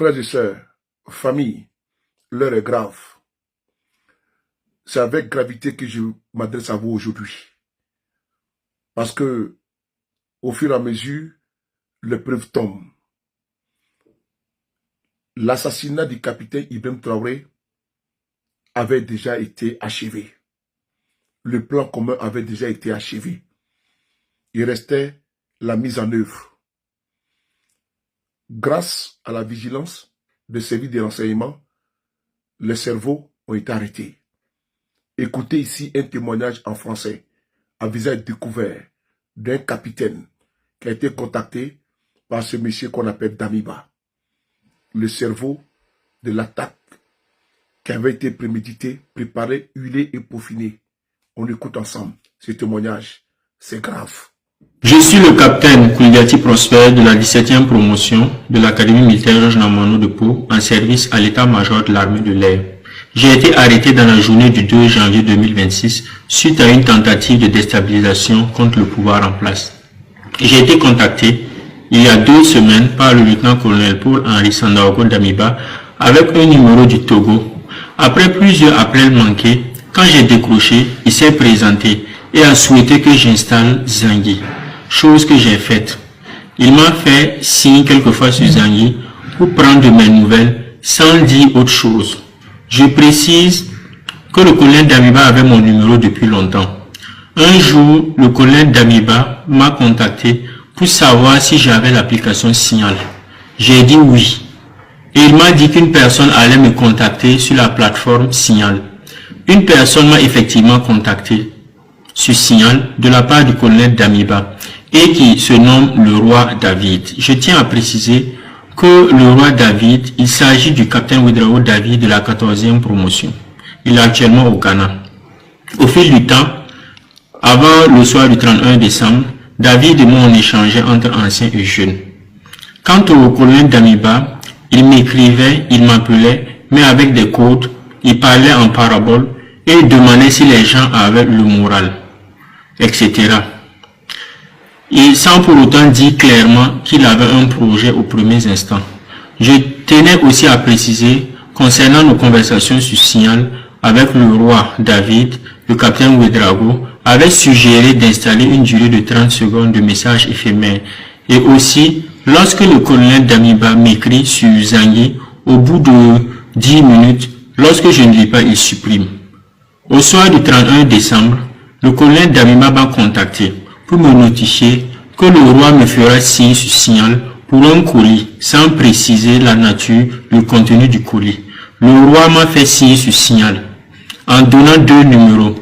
Frères et sœurs, famille, l'heure est grave. C'est avec gravité que je m'adresse à vous aujourd'hui. Parce que, au fur et à mesure, l'épreuve tombe. L'assassinat du capitaine Ibrahim Traoré avait déjà été achevé. Le plan commun avait déjà été achevé. Il restait la mise en œuvre. Grâce à la vigilance des services de renseignement, les cerveaux ont été arrêtés. Écoutez ici un témoignage en français, à visage découvert, d'un capitaine qui a été contacté par ce monsieur qu'on appelle Damiba. Le cerveau de l'attaque qui avait été prémédité, préparé, huilé et peaufiné. On écoute ensemble ce témoignage. C'est grave. Je suis le capitaine Kouliati Prosper de la 17e promotion de l'Académie militaire Georges Namanou de Pau en service à l'état-major de l'armée de l'air. J'ai été arrêté dans la journée du 2 janvier 2026 suite à une tentative de déstabilisation contre le pouvoir en place. J'ai été contacté il y a 2 semaines par le lieutenant-colonel Paul-Henri Sandaogo Damiba avec un numéro du Togo. Après plusieurs appels manqués, quand j'ai décroché, il s'est présenté et a souhaité que j'installe Zangui, chose que j'ai faite. Il m'a fait signe quelquefois sur Zangui pour prendre de mes nouvelles sans dire autre chose. Je précise que le colonel Damiba avait mon numéro depuis longtemps. Un jour, le colonel Damiba m'a contacté pour savoir si j'avais l'application Signal. J'ai dit oui. Et il m'a dit qu'une personne allait me contacter sur la plateforme Signal. Une personne m'a effectivement contacté sur Signal de la part du colonel Damiba et qui se nomme le roi David. Je tiens à préciser que le roi David, il s'agit du capitaine Ouedraogo David de la 14e promotion. Il est actuellement au Ghana. Au fil du temps, avant le soir du 31 décembre, David et moi on échangeait entre anciens et jeunes. Quant au colonel Damiba, il m'écrivait, il m'appelait, mais avec des codes, il parlait en parabole et il demandait si les gens avaient le moral, etc. Et sans pour autant dire clairement qu'il avait un projet aux premiers instants. Je tenais aussi à préciser, concernant nos conversations sur Signal, avec le roi David, le capitaine Ouedraogo avait suggéré d'installer une durée de 30 secondes de message éphémère. Et aussi, lorsque le colonel Damiba m'écrit sur Zangui, au bout de 10 minutes, lorsque je ne lis pas, il supprime. Au soir du 31 décembre, le colonel Damiba m'a contacté pour me notifier que le roi me fera signe sur Signal pour un colis, sans préciser la nature, le contenu du colis. Le roi m'a fait signe sur Signal, en donnant 2 numéros.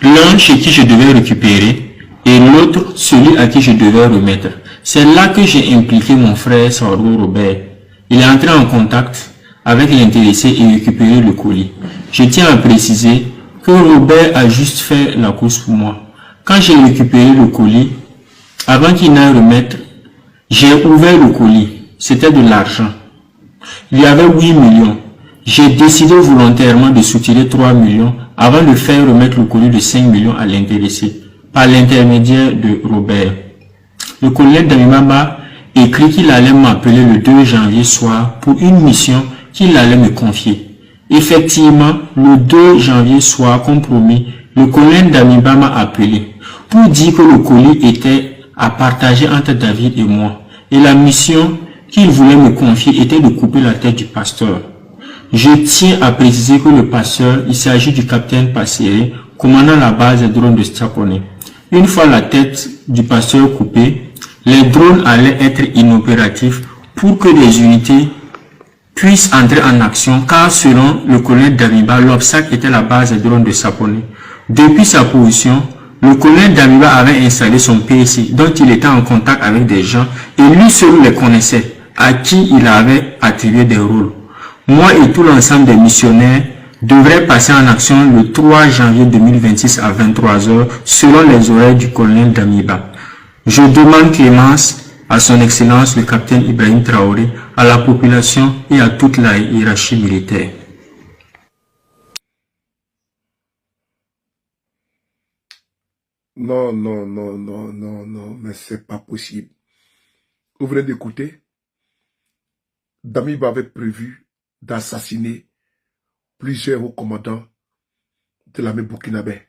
L'un chez qui je devais récupérer et l'autre celui à qui je devais remettre. C'est là que j'ai impliqué mon frère Sardo Robert. Il est entré en contact avec l'intéressé et récupéré le colis. Je tiens à préciser que Robert a juste fait la course pour moi. Quand j'ai récupéré le colis, avant qu'il n'aille remettre, j'ai ouvert le colis. C'était de l'argent. Il y avait 8 millions. J'ai décidé volontairement de soutirer 3 millions avant de faire remettre le colis de 5 millions à l'intéressé, par l'intermédiaire de Robert. Le colonel Damiba m'a écrit qu'il allait m'appeler le 2 janvier soir pour une mission qu'il allait me confier. Effectivement, le 2 janvier soir, comme promis, le colonel Damiba m'a appelé pour dire que le colis était à partager entre David et moi. Et la mission qu'il voulait me confier était de couper la tête du pasteur. Je tiens à préciser que le pasteur, il s'agit du capitaine Passéré, commandant la base des drones de Stapone. Une fois la tête du pasteur coupée, les drones allaient être inopératifs pour que les unités puissent entrer en action, car selon le colonel Damiba, l'obstacle était la base des drones de Stapone. Depuis sa position, le colonel Damiba avait installé son PC, dont il était en contact avec des gens, et lui seul les connaissait, à qui il avait attribué des rôles. Moi et tout l'ensemble des missionnaires devraient passer en action le 3 janvier 2026 à 23 h selon les horaires du colonel Damiba. Je demande clémence à son excellence le capitaine Ibrahim Traoré, à la population et à toute la hiérarchie militaire. Non, non, non, non, non, non, mais c'est pas possible. Vous venez d'écouter Damiba avait prévu d'assassiner plusieurs hauts commandants de l'armée burkinabé.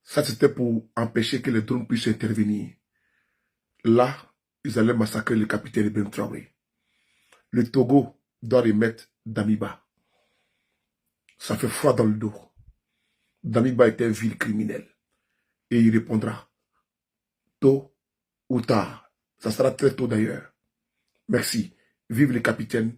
Ça, c'était pour empêcher que les drones puissent intervenir. Là, ils allaient massacrer le capitaine Ibrahim Traoré. Le Togo doit remettre Damiba. Ça fait froid dans le dos. Damiba est un vil criminel. Et il répondra tôt ou tard. Ça sera très tôt d'ailleurs. Merci. Vive le capitaine